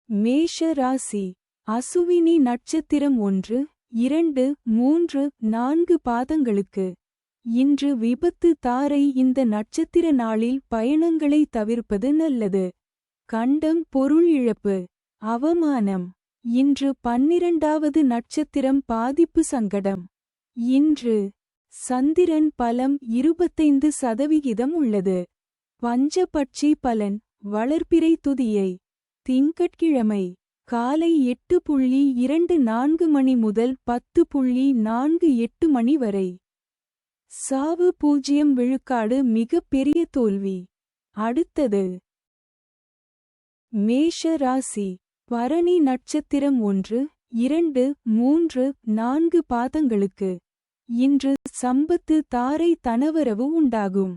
மேஷ ராசி. அசுவினி நட்சத்திரம் 1, 2, 3, 4 பாதங்களுக்கு. இன்று விபத்து தாரை. இந்த நட்சத்திர நாளில் பயணங்களை தவிர்ப்பது நல்லது. கண்டம் பொருள் இழப்பு, அவமானம். இன்று 12வது நட்சத்திரம் பாதிப்பு சங்கடம். இன்று சந்திரன் பலம் 25% உள்ளது. பஞ்சபட்சி பலன். வளர்பிறை துதியை. திங்கட்கிழமை காலை 8:24 மணி முதல் 10:48 மணி வரை. சாவு 0 விழுக்காடு. மிக பெரிய தோல்வி. அடுத்தது மேஷ ராசி. பரணி நட்சத்திரம் 1, 2, 3, 4 பாதங்களுக்கு. இன்று சம்பத்து தாரை. தனவரவு உண்டாகும்.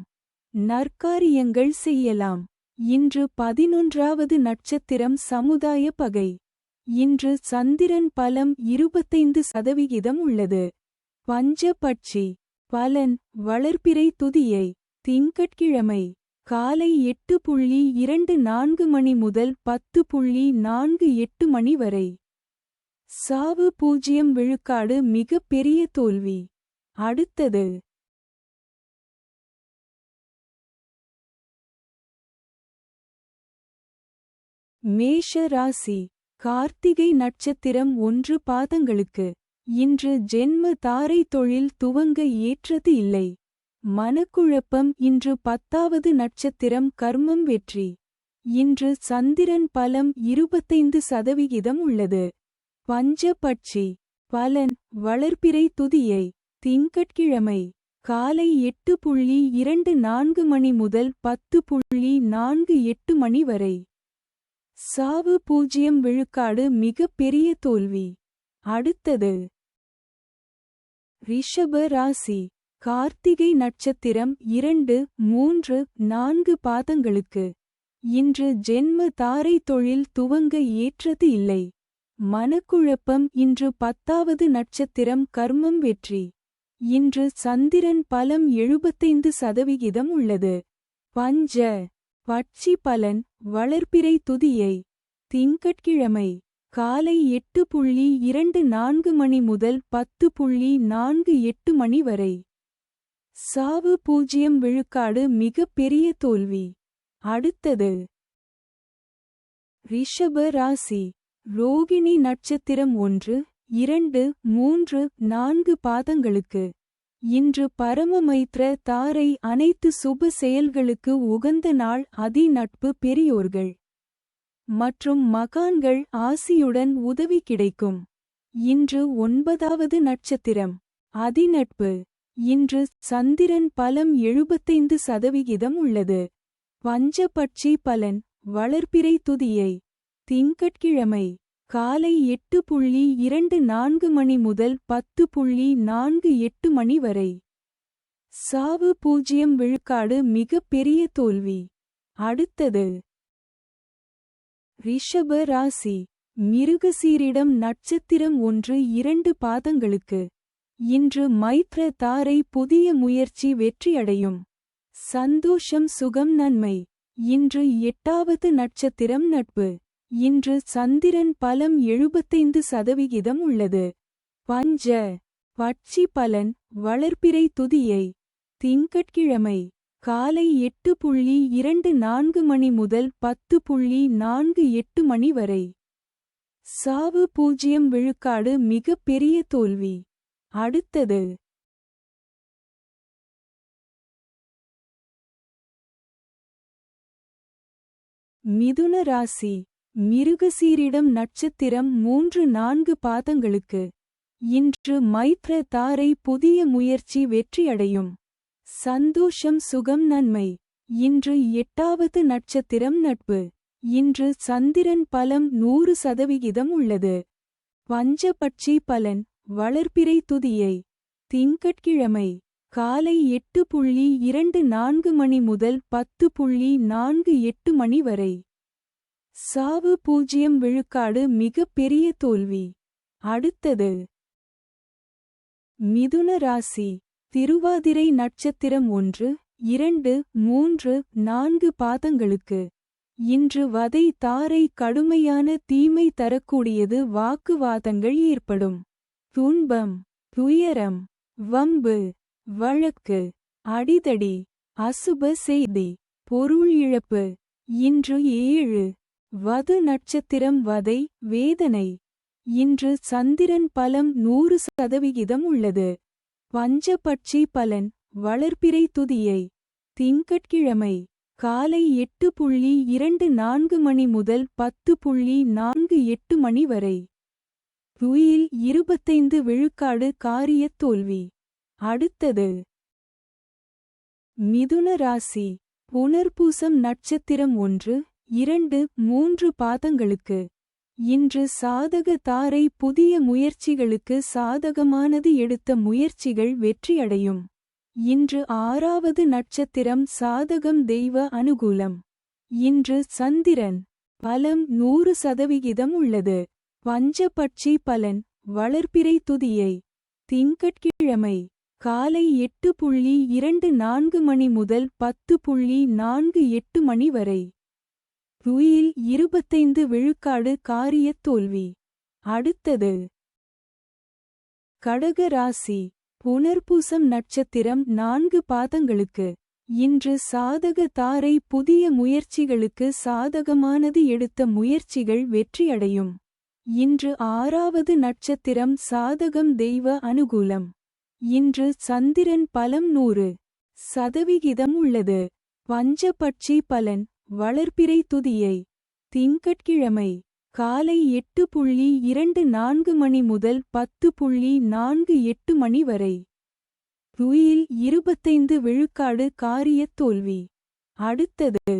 நற்காரியங்கள் செய்யலாம். இன்று 11வது நட்சத்திரம் சமுதாய பகை. இன்று சந்திரன் பலம் 25% உள்ளது. பஞ்சபட்சி பலன். வளர்பிறை துதியை. திங்கட்கிழமை காலை 8:24 மணி முதல் 10:48 மணி வரை. சாவு 0 விழுக்காடு. மிக பெரிய தோல்வி. அடுத்தது மேஷ ராசி. கார்த்திகை நட்சத்திரம் 1 பாதங்களுக்கு. இன்று ஜென்ம தாரை. தொழில் துவங்க ஏற்றது இல்லை. மனக்குழப்பம். இன்று 10வது நட்சத்திரம் கர்மம் வெற்றி. இன்று சந்திரன் பலம் 25% உள்ளது. பஞ்சபட்சி பலன். வளர்பிறை துதியை. திங்கட்கிழமை காலை 8:24 மணி முதல் 10:48 மணி வரை. சாவு 0 விழுக்காடு. மிக பெரிய தோல்வி. அடுத்தது ரிஷப ராசி. கார்த்திகை நட்சத்திரம் 2, 3, 4 பாதங்களுக்கு. இன்று ஜென்ம தாரை. தொழில் துவங்க ஏற்றது இல்லை. மனக்குழப்பம். இன்று 10வது நட்சத்திரம் கர்மம் வெற்றி. இன்று சந்திரன் பலம் 75% உள்ளது. பஞ்ச பட்சி பலன். வளர்பிறை துதியை. திங்கட்கிழமை காலை 8:24 மணி முதல் 10:48 மணி வரை. சாவு 0 விழுக்காடு. மிக பெரிய தோல்வி. அடுத்தது ரிஷப ராசி. ரோகிணி நட்சத்திரம் 1, 2, 3, 4 பாதங்களுக்கு. இன்று பரமமைத்ர தாரை. அனைத்து சுப செயல்களுக்கு உகந்த நாள். அதி நட்பு. பெரியோர்கள் மற்றும் மகான்கள் ஆசியுடன் உதவி கிடைக்கும். இன்று 9வது நட்சத்திரம் அதிநட்பு. இன்று சந்திரன் பலம் 75% உள்ளது. பஞ்சபட்சி பலன். வளர்பிறை துதியை. திங்கட்கிழமை காலை 8:24 மணி முதல் 10:48 மணி வரை. சாவு 0 விழுக்காடு. மிக பெரிய தோல்வி. அடுத்தது ரிஷப ராசி. மிருகசீரிடம் நட்சத்திரம் 1, 2 பாதங்களுக்கு. இன்று மைத்ர தாரை. புதிய முயற்சி வெற்றியடையும். சந்தோஷம் சுகம் நன்மை. இன்று 8வது நட்சத்திரம் நட்பு. இன்று சந்திரன் பலம் 75% உள்ளது. பஞ்ச பட்சி பலன். வளர்பிறை துதியை. திங்கட்கிழமை காலை 8:24 மணி முதல் 10:48 மணி வரை. சாவு 0 விழுக்காடு. மிக பெரிய தோல்வி. அடுத்தது மிதுன ராசி. மிருகசீரிடம் நட்சத்திரம் 3, 4 பாதங்களுக்கு. இன்று மைத்ர தாரை. புதிய முயற்சி வெற்றியடையும். சந்தோஷம் சுகம் நன்மை. இன்று 8வது நட்சத்திரம் நட்பு. இன்று சந்திரன் பலம் 100% உள்ளது. பஞ்சபட்சி பலன். வளர்பிறை துதியை. திங்கட்கிழமை காலை 8:24 மணி முதல் 10:48 மணி வரை. சாவு 0 விழுக்காடு. மிக பெரிய தோல்வி. அடுத்தது மிதுன ராசி. திருவாதிரை நட்சத்திரம் 1, 2, 3, 4 பாதங்களுக்கு. இன்று வதை தாரை கடுமையான தீமை தரக்கூடியது வாக்குவாதங்கள் ஏற்படும். துன்பம், துயரம், வம்பு, வழக்கு, அடிதடி, அசுப செய்தி, பொருள் இழப்பு. இன்று 7 வது நட்சத்திரம் வதை, வேதனை. இன்று சந்திரன் பலம் 100% உள்ளது. பஞ்சபட்சி பலன், வளர்பிறை துதியை. திங்கட்கிழமை காலை 8:24 மணி முதல் 10:48 மணி வரை. துயில் 25 விழுக்காடு காரியத் தோல்வி. அடுத்தது மிதுன ராசி. புனர்பூசம் நட்சத்திரம் 1, 2, 3 பாதங்களுக்கு. இன்று சாதக தாரை புதிய முயற்சிகளுக்கு சாதகமானது. எடுத்த முயற்சிகள் வெற்றியடையும். இன்று 6வது நட்சத்திரம் சாதகம், தெய்வ அனுகூலம். இன்று சந்திரன் பலம் 100% உள்ளது. பஞ்சபட்சி பலன், வளர்பிறை துதியை. திங்கட்கிழமை காலை 8:24 மணி முதல் 10:48 மணி வரை. துயில் 25 விழுக்காடு காரியத் தோல்வி. அடுத்தது கடக ராசி. புனர்பூசம் நட்சத்திரம் 4 பாதங்களுக்கு. இன்று சாதக தாரை புதிய முயற்சிகளுக்கு சாதகமானது. எடுத்த முயற்சிகள் வெற்றியடையும். இன்று 6வது நட்சத்திரம் சாதகம், தெய்வ அனுகூலம். இன்று சந்திரன் பலம் 100% உள்ளது. பஞ்சபட்சி பலன், வளர்பிறை துதியை. திங்கட்கிழமை காலை 8:24 மணி முதல் 10:48 மணி வரை. துயில் 25 விழுக்காடு காரியத் தோல்வி. அடுத்தது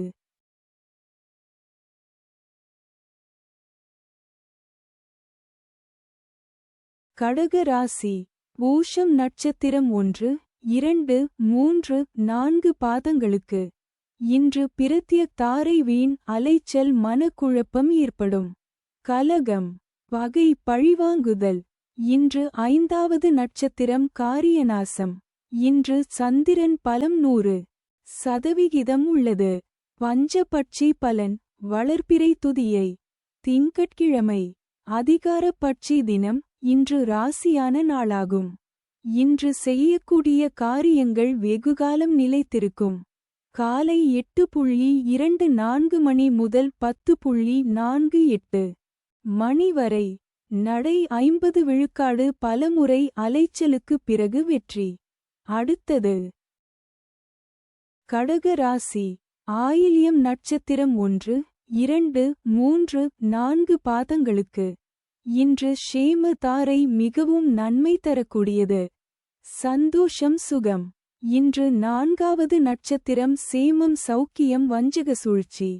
கடக ராசி. பூஷம் நட்சத்திரம் 1, 2, 3, 4 பாதங்களுக்கு. இன்று பிரத்ய தாரை வீண் அலைச்சல், மனக்குழப்பம் ஏற்படும். கலகம், பகை, பழிவாங்குதல். இன்று 5வது நட்சத்திரம் காரியநாசம். இன்று சந்திரன் பலம் 100% உள்ளது. பஞ்சபட்சி பலன், வளர்பிறை துதியை. திங்கட்கிழமை அதிகாரப்பட்சி தினம். இன்று ராசியான நாளாகும். இன்று செய்யக்கூடிய காரியங்கள் வெகுகாலம் நிலைத்திருக்கும். காலை 8:24 மணி முதல் 10:48 மணி வரை. நடை 50 விழுக்காடு பலமுறை அலைச்சலுக்குப் பிறகு வெற்றி. அடுத்தது கடக ராசி. ஆயில்யம் நட்சத்திரம் 1, 2, 3, 4 பாதங்களுக்கு. இன்று ஷேம தாரை மிகவும் நன்மை தரக்கூடியது. சந்தோஷம், சுகம். இன்று 4வது நட்சத்திரம் சேமம், சௌக்கியம், வஞ்சக சூழ்ச்சி.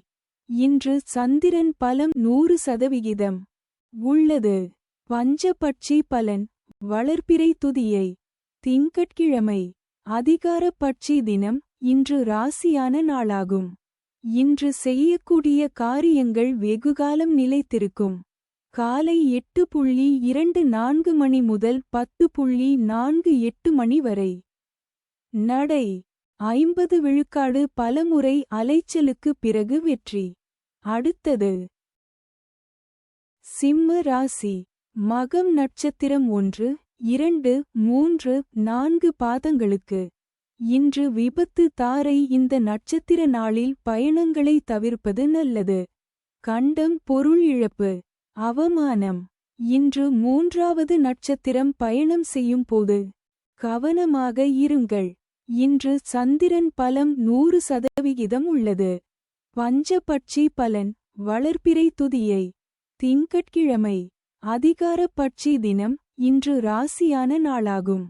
இன்று சந்திரன் பலம் 100% உள்ளது. பஞ்சபட்சி பலன், வளர்பிறை துதியை. திங்கட்கிழமை அதிகாரப்பட்சி தினம். இன்று ராசியான நாளாகும். இன்று செய்யக்கூடிய காரியங்கள் வெகுகாலம் நிலைத்திருக்கும். காலை 8:24 மணி முதல் 10:48 மணி வரை. நடை 50 விழுக்காடு பலமுறை அலைச்சலுக்குப் பிறகு வெற்றி. அடுத்தது சிம்ம ராசி. மகம் நட்சத்திரம் 1, 2, 3, 4 பாதங்களுக்கு. இன்று விபத்து தாரை. இந்த நட்சத்திர நாளில் பயணங்களை தவிர்ப்பது நல்லது. கண்டம், பொருள் இழப்பு, அவமானம். இன்று 3வது நட்சத்திரம் பயணம் செய்யும் போது கவனமாக இருங்கள். இன்று சந்திரன் பலம் 100% உள்ளது. பஞ்சபட்சி பலன், வளர்பிறை துதியை. திங்கட்கிழமை அதிகாரப்பட்சி தினம். இன்று ராசியான நாளாகும்.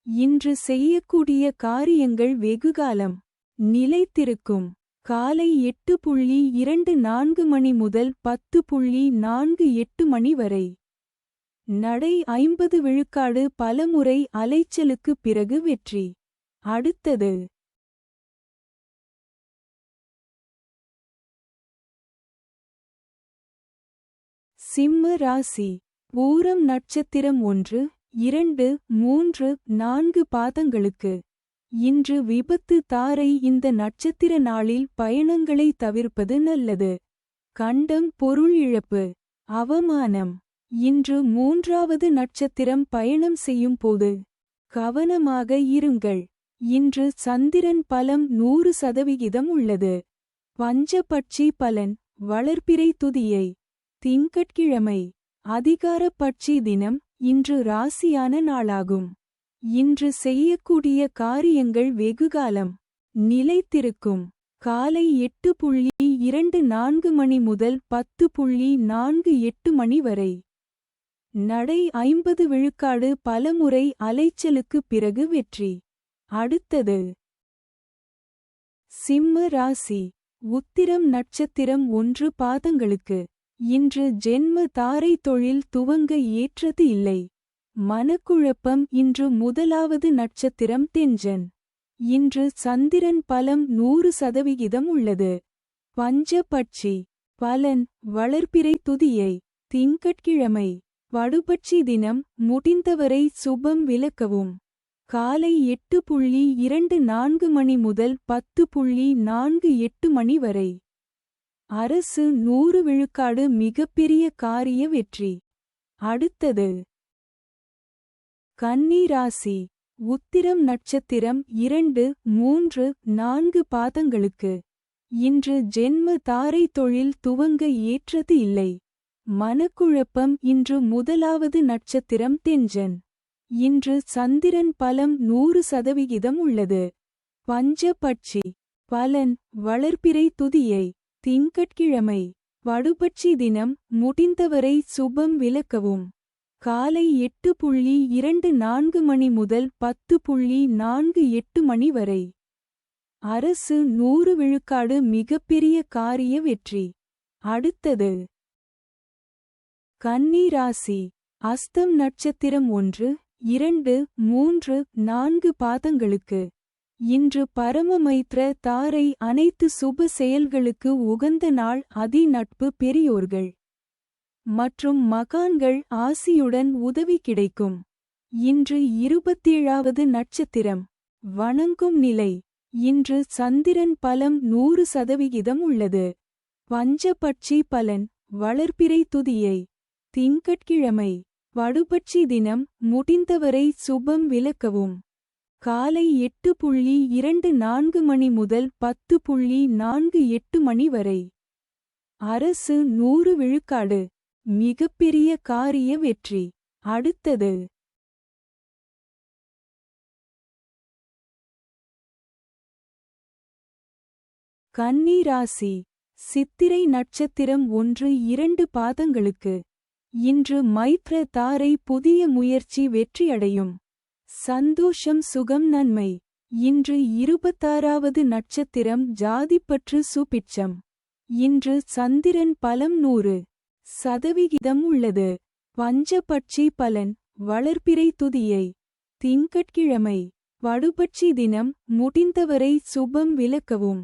இன்று செய்யக்கூடிய காரியங்கள் வெகுகாலம் நிலைத்திருக்கும். காலை 8:24 மணி முதல் 10:48 மணி வரை. நடை 50 விழுக்காடு பலமுறை அலைச்சலுக்குப் பிறகு வெற்றி. அடுத்தது சிம்ம ராசி. பூரம் நட்சத்திரம் 1, 2, 3, 4 பாதங்களுக்கு. இன்று விபத்து தாரை இந்த நட்சத்திர நாளில் பயணங்களை தவிர்ப்பது நல்லது. கண்டம் பொருள் இழப்பு. அவமானம். இன்று மூன்றாவது நட்சத்திரம் பயணம் செய்யும் போது கவனமாக இருங்கள். இன்று சந்திரன் பலம் 100% உள்ளது. பஞ்சபட்சி பலன். வளர்பிறை துதியை. திங்கட்கிழமை. அதிகார பட்சி தினம். இன்று ராசியான நாளாகும். இன்று செய்யக்கூடிய காரியங்கள் வெகுகாலம் நிலைத்திருக்கும். காலை 8:24 மணி முதல் 10:48 மணி வரை. நடை 50 விழுக்காடு. பலமுறை அலைச்சலுக்கு பிறகு வெற்றி. அடுத்தது சிம்ம ராசி. உத்திரம் நட்சத்திரம் 1 பாதங்களுக்கு. இன்று ஜென்ம தாரை தொழில் துவங்க ஏற்றது இல்லை. மனக்குழப்பம். இன்று முதலாவது நட்சத்திரம் தெஞ்சன். இன்று சந்திரன் பலம் 100% உள்ளது. பஞ்சபட்சி பலன். வளர்பிறை துதியை. திங்கட்கிழமை. படுபட்சி தினம். முடிந்தவரை சுபம் விலக்கவும். காலை 8:24 மணி முதல் 10:48 மணி வரை. அரசு 100 விழுக்காடு மிகப்பெரிய காரிய வெற்றி. அடுத்தது கன்னி ராசி. உத்திரம் நட்சத்திரம் 2, 3, 4 பாதங்களுக்கு. இன்று ஜென்ம தாரை தொழில் துவங்க ஏற்றது இல்லை. மனக்குழப்பம். இன்று முதலாவது நட்சத்திரம் தெஞ்சன். இன்று சந்திரன் பலம் 100% உள்ளது. பஞ்சபட்சி பலன். வளர்பிறை துதியை. திங்கட்கிழமை. படுபட்சி தினம். முடிந்தவரை சுபம் விலக்கவும். காலை 8:24 மணி முதல் 10:48 மணி வரை. அரசு 100 விழுக்காடு மிகப்பெரிய காரிய வெற்றி. அடுத்தது கன்னி ராசி. அஸ்தம் நட்சத்திரம் 1, 2, 3, 4 பாதங்களுக்கு. இன்று பரமமைத்ர தாரை அனைத்து சுப செயல்களுக்கு உகந்த நாள். அதி நட்பு. பெரியோர்கள் மற்றும் மகான்கள் ஆசியுடன் உதவி கிடைக்கும். இன்று 27வது நட்சத்திரம். வணங்கும் நிலை. இன்று சந்திரன் பலம் 100% உள்ளது. பஞ்சபட்சி பலன். வளர்பிறை துதியை. திங்கட்கிழமை. படுபட்சி தினம். முடிந்தவரை சுபம் விலக்கவும். காலை 8:24 மணி முதல் 10:48 மணி வரை. அரசு 100 விழுக்காடு மிகப்பெரிய காரிய வெற்றி. அடுத்தது கன்னி ராசி. சித்திரை நட்சத்திரம் 1, 2 பாதங்களுக்கு. இன்று மைத்ர தாரை புதிய முயற்சி வெற்றியடையும். சந்தோஷம் சுகம் நன்மை. இன்று 26வது நட்சத்திரம் ஜாதிப்பற்று சுபிட்சம். இன்று சந்திரன் பலம் 100% உள்ளது. பஞ்சபட்சி பலன். வளர்பிறை துதியை. திங்கட்கிழமை. படுபட்சி தினம். முடிந்தவரை சுபம் விலக்கவும்.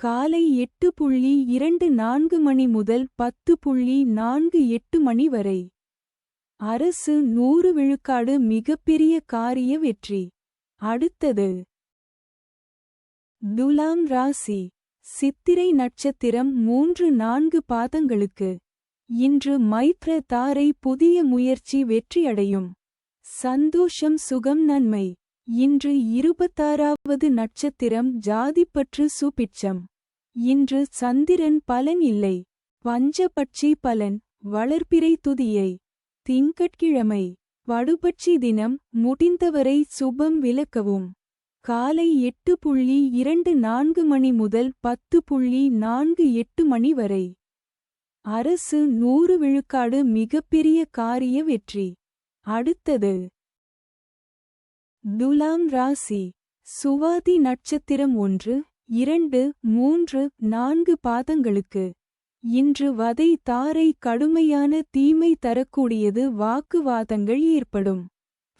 காலை 8:24 மணி முதல் 10:48 மணி வரை. அரசு 100 விழுக்காடு மிகப்பெரிய காரிய வெற்றி. அடுத்தது துலாம் ராசி. சித்திரை நட்சத்திரம் 3, 4 பாதங்களுக்கு. இன்று மைத்ர தாரை புதிய முயற்சி வெற்றியடையும். சந்தோஷம் சுகம் நன்மை. இன்று 26வது நட்சத்திரம் ஜாதிப்பற்று சுபிட்சம். இன்று சந்திரன் பலன் இல்லை. பஞ்சபட்சி பலன். வளர்பிறை துதியை. திங்கட்கிழமை. படுபட்சி தினம். முடிந்தவரை சுபம் விலக்கவும். காலை 8:24 மணி முதல் 10:48 மணி வரை. அரசு 100 விழுக்காடு மிகப்பெரிய காரிய வெற்றி. அடுத்தது துலாம் ராசி. சுவாதி நட்சத்திரம் 1, 2, 3, 4 பாதங்களுக்கு. இன்று வதை தாரை கடுமையான தீமை தரக்கூடியது. வாக்குவாதங்கள் ஏற்படும்.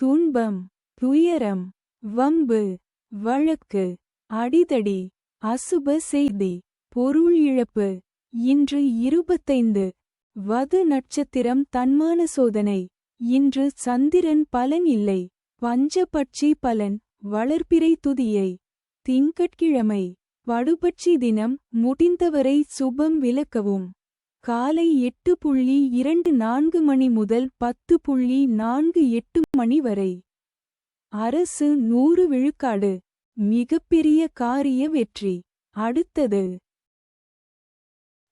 துன்பம். துயரம். வம்பு. வழக்கு. அடிதடி. அசுப செய்தி. பொருள் இழப்பு. இன்று 25. வது நட்சத்திரம் தன்மான சோதனை. இன்று சந்திரன் பலன் இல்லை. பஞ்சபட்சி பலன். வளர்பிறை துதியை. திங்கட்கிழமை. வடுபட்சி தினம். முடிந்தவரை சுபம் விலக்கவும். காலை 8:24 மணி முதல் 10:48 மணி வரை. அரசு 100 விழுக்காடு. மிகப்பெரிய காரிய வெற்றி. அடுத்தது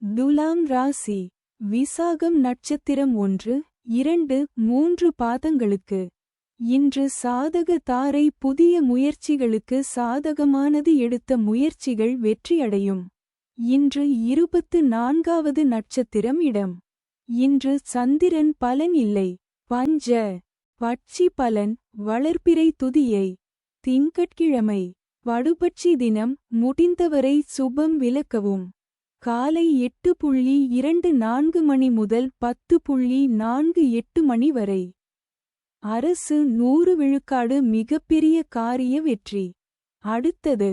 துலாம் ராசி. விசாகம் நட்சத்திரம் 1, 2, 3 பாதங்களுக்கு. இன்று சாதக தாரை. புதிய முயற்சிகளுக்கு சாதகமானது. எடுத்த முயற்சிகள் வெற்றியடையும். இன்று 24வது நட்சத்திரம் இடம். இன்று சந்திரன் பலன் இல்லை. பஞ்ச பட்சி பலன். வளர்பிறை துதியை. திங்கட்கிழமை. வடுபட்சி தினம். முடிந்தவரை சுபம் விலக்கவும். காலை 8:24 மணி முதல் 10:48 மணி வரை. அரசு 100 விழுக்காடு. மிகப்பெரிய காரிய வெற்றி. அடுத்தது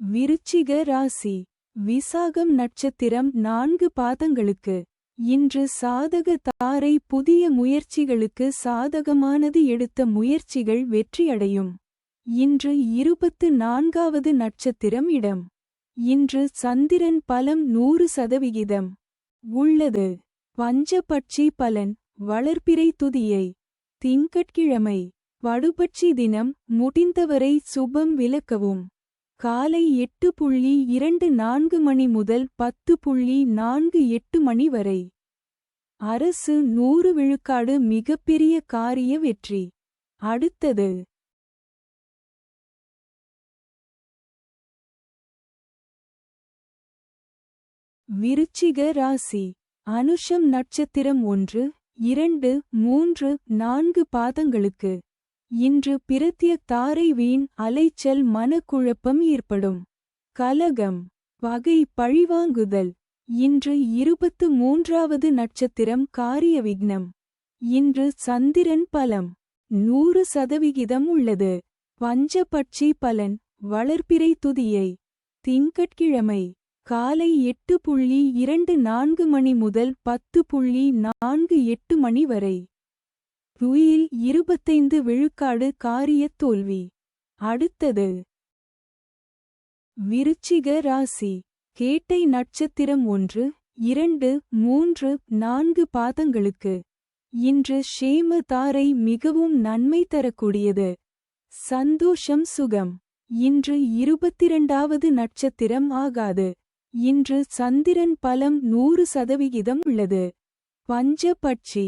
விருச்சிக ராசி. விசாகம் நட்சத்திரம் 4 பாதங்களுக்கு. இன்று சாதக தாரை. புதிய முயற்சிகளுக்கு சாதகமானது. எடுத்த முயற்சிகள் வெற்றியடையும். இன்று 24வது நட்சத்திரம் இடம். இன்று சந்திரன் பலம் 100% உள்ளது. பஞ்சபட்சி பலன். வளர்பிறை துதியை. திங்கட்கிழமை. வடுபட்சி தினம். முடிந்தவரை சுபம் விலக்கவும். காலை 8:24 மணி முதல் 10:48 மணி வரை. அரசு 100 விழுக்காடு. மிகப்பெரிய காரிய வெற்றி. அடுத்தது விருச்சிக ராசி. அனுஷம் நட்சத்திரம் 1, 2, 3, 4 பாதங்களுக்கு. இன்று பிரத்ய தாரை. வீண் அலைச்சல். மனக்குழப்பம் ஏற்படும். கலகம். வகை பழிவாங்குதல். இன்று 23வது நட்சத்திரம் காரிய விக்னம். இன்று சந்திரன் பலம் 100% உள்ளது. பஞ்சபட்சி பலன். வளர்பிறை துதியை. திங்கட்கிழமை. காலை 8:24 மணி முதல் 10:48 மணி வரை. ருயில் 25 விழுக்காடு. காரியத் தோல்வி. அடுத்தது விருச்சிக ராசி. கேட்டை நட்சத்திரம் 1, 2, 3, 4 பாதங்களுக்கு. இன்று ஷேம தாரை. மிகவும் நன்மை தரக்கூடியது. சந்தோஷம் சுகம். இன்று 22வது நட்சத்திரம் ஆகாது. இன்று சந்திரன் பலம் 100% உள்ளது. பஞ்சபட்சி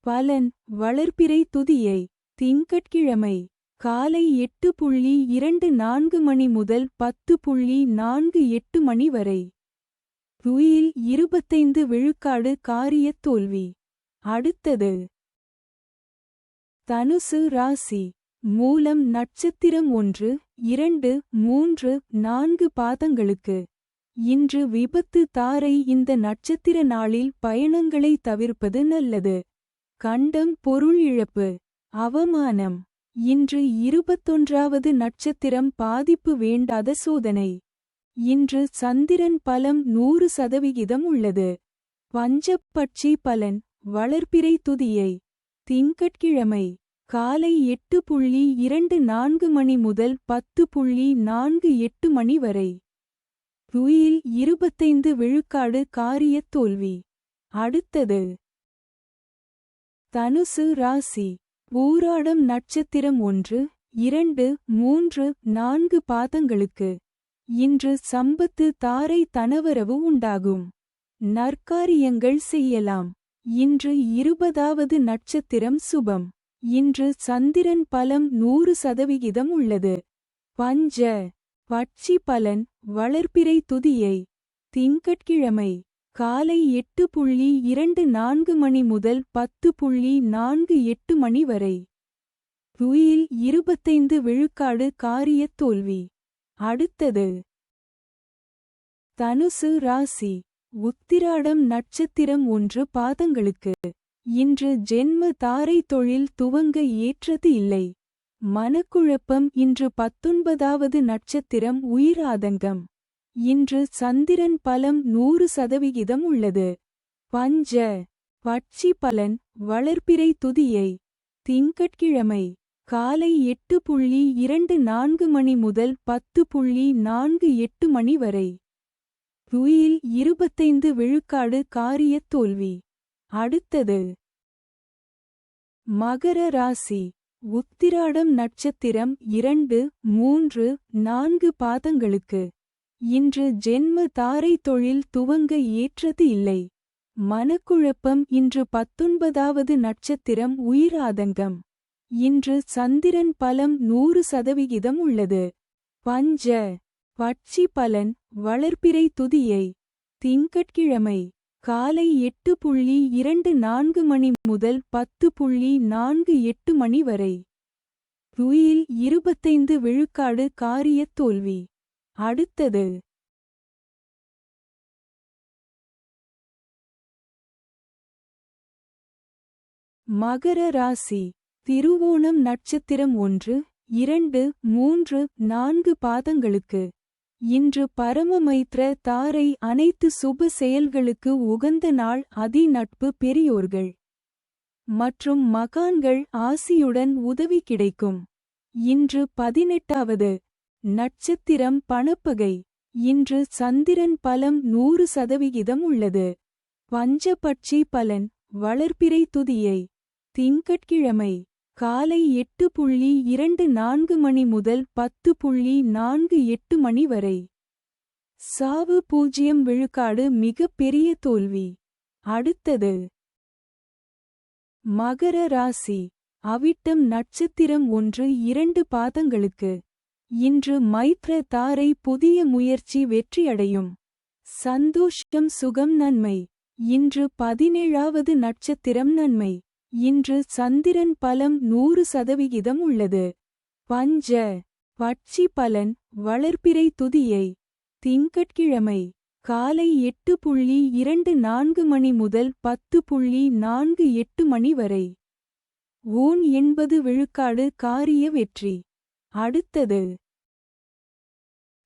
பலன். வளர்பிறை துதியை. திங்கட்கிழமை. காலை 8:24 மணி முதல் 10:48 மணி வரை. ருயில் 25 விழுக்காடு. காரியத் தோல்வி. அடுத்தது தனுசு ராசி. மூலம் நட்சத்திரம் 1, 2, 3, 4 பாதங்களுக்கு. இன்று விபத்து தாரை. இந்த நட்சத்திர நாளில் பயணங்களை தவிர்ப்பது நல்லது. கண்டம். பொருள் இழப்பு. அவமானம். இன்று 21வது நட்சத்திரம். பாதிப்பு வேண்டாத சோதனை. இன்று சந்திரன் பலம் 100% உள்ளது. பஞ்சபட்சி பலன். வளர்பிறை துதியை. திங்கட்கிழமை. காலை 8:24 மணி முதல் 10:48 மணி வரை. ருயில் 25 விழுக்காடு. காரியத் தோல்வி. அடுத்தது தனுசு ராசி. பூராடம் நட்சத்திரம் 1, 2, 3, 4 பாதங்களுக்கு. இன்று சம்பத்து தாரை. தனவரவு உண்டாகும். நற்காரியங்கள் செய்யலாம். இன்று 20வது நட்சத்திரம் சுபம். இன்று சந்திரன் பலம் 100% உள்ளது. பஞ்ச பட்சி பலன். வளர்பிறை துதியை. திங்கட்கிழமை. காலை 8:24 மணி முதல் 10:48 மணி வரை. ருயில் 25 விழுக்காடு. காரியத் தோல்வி. அடுத்தது தனுசு ராசி. உத்திராடம் நட்சத்திரம் 1 பாதங்களுக்கு. இன்று ஜென்ம தாரை. தொழில் துவங்க ஏற்றது இல்லை. மனக்குழப்பம். இன்று 19வது நட்சத்திரம். உயிர் ஆதங்கம். இன்று சந்திரன் பலம் 100% உள்ளது. பஞ்ச பட்சி பலன். வளர்பிறை துதியை. திங்கட்கிழமை. காலை 8:24 மணி முதல் 10:48 மணி வரை. துயில் 25 விழுக்காடு காரியத் தோல்வி. அடுத்தது மகர ராசி. உத்திராடம் நட்சத்திரம் 2, 3, 4 பாதங்களுக்கு. இன்று ஜென்ம தாரை தொழில் துவங்க ஏற்றது இல்லை. மனக்குழப்பம். இன்று 19வது நட்சத்திரம் உயிராதங்கம். இன்று சந்திரன் பலம் 100% உள்ளது. பஞ்ச பட்சி பலன். வளர்பிறை துதியை. திங்கட்கிழமை காலை 8:24 மணி முதல் 10:48 மணி வரை. துயில் 25 விழுக்காடு காரியத் தோல்வி. அடுத்தது மகர ராசி. திருவோணம் நட்சத்திரம் 1, 2, 3, 4 பாதங்களுக்கு. இன்று பரமமைத்ர தாரை. அனைத்து சுப செயல்களுக்கு உகந்த நாள். அதி நட்பு. பெரியோர்கள் மற்றும் மகான்கள் ஆசியுடன் உதவி கிடைக்கும். இன்று 18வது நட்சத்திரம் பணப்பகை. இன்று சந்திரன் பலம் 100% உள்ளது. பஞ்சபட்சி பலன். வளர்பிறை துதியை. திங்கட்கிழமை காலை 8:24 மணி முதல் 10:48 மணி வரை. சாவு 0 விழுக்காடு. மிகப் பெரிய தோல்வி. அடுத்தது மகர ராசி. அவிட்டம் நட்சத்திரம் 1, 2 பாதங்களுக்கு. இன்று மைத்ர தாரை. புதிய முயற்சி வெற்றியடையும். சந்தோஷம் சுகம் நன்மை. இன்று 17வது நட்சத்திரம் நன்மை. இன்று சந்திரன் பலம் 100% உள்ளது. பஞ்ச பட்சி பலன். வளர்பிறை துதியை. திங்கட்கிழமை காலை 8:24 மணி முதல் 10:48 மணி வரை. ஊன் 80 விழுக்காடு காரிய வெற்றி. அடுத்தது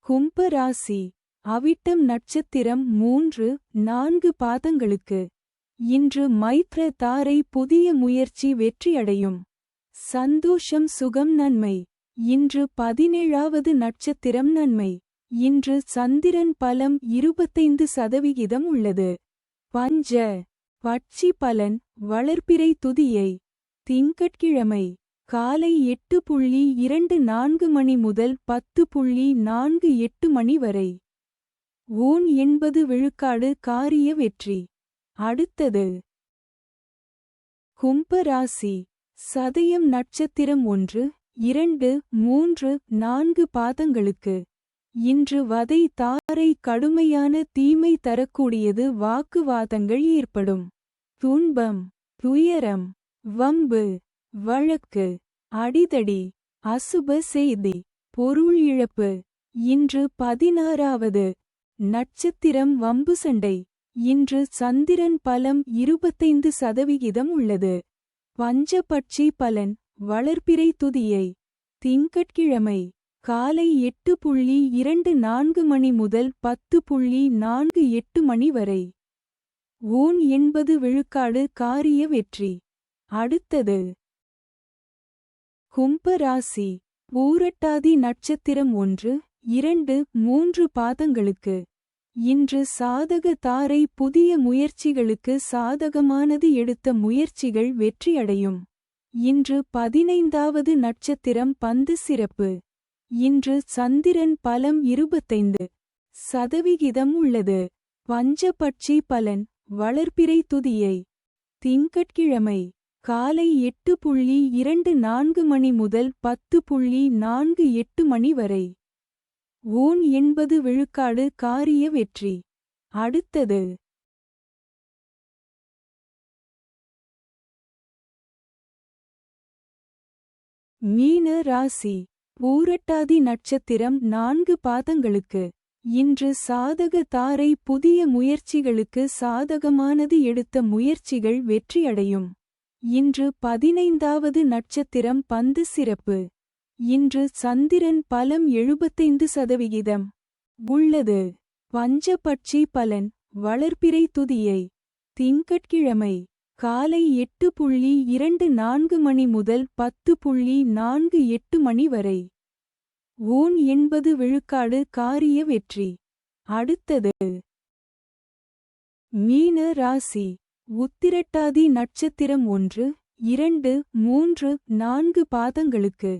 கும்ப ராசி. அவிட்டம் நட்சத்திரம் 3, 4 பாதங்களுக்கு. இன்று மைத்ர தாரை. புதிய முயற்சி வெற்றியடையும். சந்தோஷம் சுகம் நன்மை. இன்று 17வது நட்சத்திரம் நன்மை. இன்று சந்திரன் பலம் 25% உள்ளது. பஞ்ச பட்சி பலன். வளர்பிறை துதியை. திங்கட்கிழமை காலை 8:24 மணி முதல் 10:48 மணி வரை. ஊன் 80 விழுக்காடு காரிய வெற்றி. அடுத்தது கும்ப ராசி. சதயம் நட்சத்திரம் 1, 2, 3, 4 பாதங்களுக்கு. இன்று வதை தாரை. கடுமையான தீமை தரக்கூடியது. வாக்குவாதங்கள் ஏற்படும். துன்பம் துயரம் வம்பு வழக்கு அடிதடி. அசுப செய்தி பொருள் இழப்பு. இன்று 16வது நட்சத்திரம் வம்பு சண்டை. இன்று சந்திரன் பலம் 25% உள்ளது. பஞ்சபட்சி பலன். வளர்பிறை துதியை. திங்கட்கிழமை காலை 8:24 மணி முதல் 10:48 மணி வரை. ஊன் 80 விழுக்காடு காரிய வெற்றி. அடுத்தது கும்ப ராசி. பூரட்டாதி நட்சத்திரம் 1, 2, 3 பாதங்களுக்கு. இன்று சாதக தாரை. புதிய முயற்சிகளுக்கு சாதகமானது. எடுத்த முயற்சிகள் வெற்றியடையும். இன்று 15வது நட்சத்திரம் பந்து சிறப்பு. இன்று சந்திரன் பலம் 25% உள்ளது. பஞ்சபட்சி பலன். வளர்பிறை துதியை. திங்கட்கிழமை காலை 8:24 மணி முதல் 10:48 மணி வரை. ஊன் 80 விழுக்காடு காரிய வெற்றி. அடுத்தது மீன ராசி. பூரட்டாதி நட்சத்திரம் 4 பாதங்களுக்கு. இன்று சாதக தாரை. புதிய முயற்சிகளுக்கு சாதகமானது. எடுத்த முயற்சிகள் வெற்றியடையும். இன்று 15வது நட்சத்திரம் பந்து சிறப்பு. இன்று சந்திரன் பலம் 75% உள்ளது. பஞ்சபட்சி பலன். வளர்பிறை துதியை. திங்கட்கிழமை காலை 8:24 மணி முதல் 10:48 மணி வரை. ஊன் 80 விழுக்காடு காரிய வெற்றி. அடுத்தது மீன ராசி. உத்திரட்டாதி நட்சத்திரம் 1, 2, 3, 4 பாதங்களுக்கு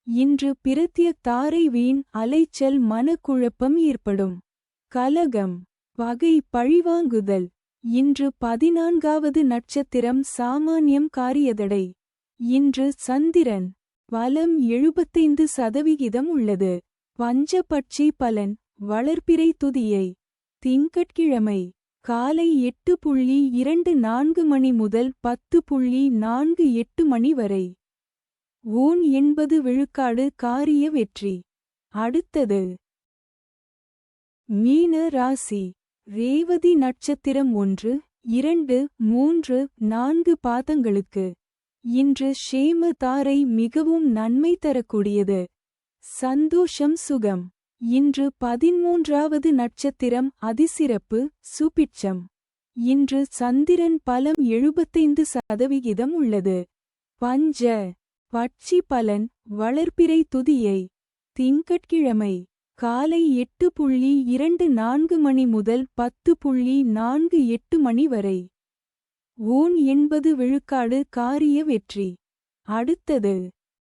இன்று பிரத்ய தாரை வீண் அலைச்சல் மனக்குழப்பம் ஏற்படும். கலகம், பகை, பழிவாங்குதல். இன்று 14வது நட்சத்திரம் சாமான்யம் காரியதடை. இன்று சந்திரன் பலம் 75% உள்ளது. பஞ்சபட்சி பலன். வளர்பிறை துதியை. திங்கட்கிழமை காலை 8:24 மணி முதல் 10:48 மணி வரை. ஊன் 80 விழுக்காடு காரிய வெற்றி. அடுத்தது மீன ராசி. ரேவதி நட்சத்திரம் 1, 2, 3, 4 பாதங்களுக்கு இன்று ஷேம தாரை மிகவும் நன்மை தரக்கூடியது. சந்தோஷம், சுகம். இன்று 13வது நட்சத்திரம் அதிசிறப்பு, சுபிட்சம். இன்று சந்திரன் பலம் 75% உள்ளது. பஞ்ச பட்சி பலன். வளர்பிறை துதியை. திங்கட்கிழமை காலை 8:24 மணி முதல் 10:48 மணி வரை. ஊன் 80 விழுக்காடு காரிய வெற்றி. அடுத்தது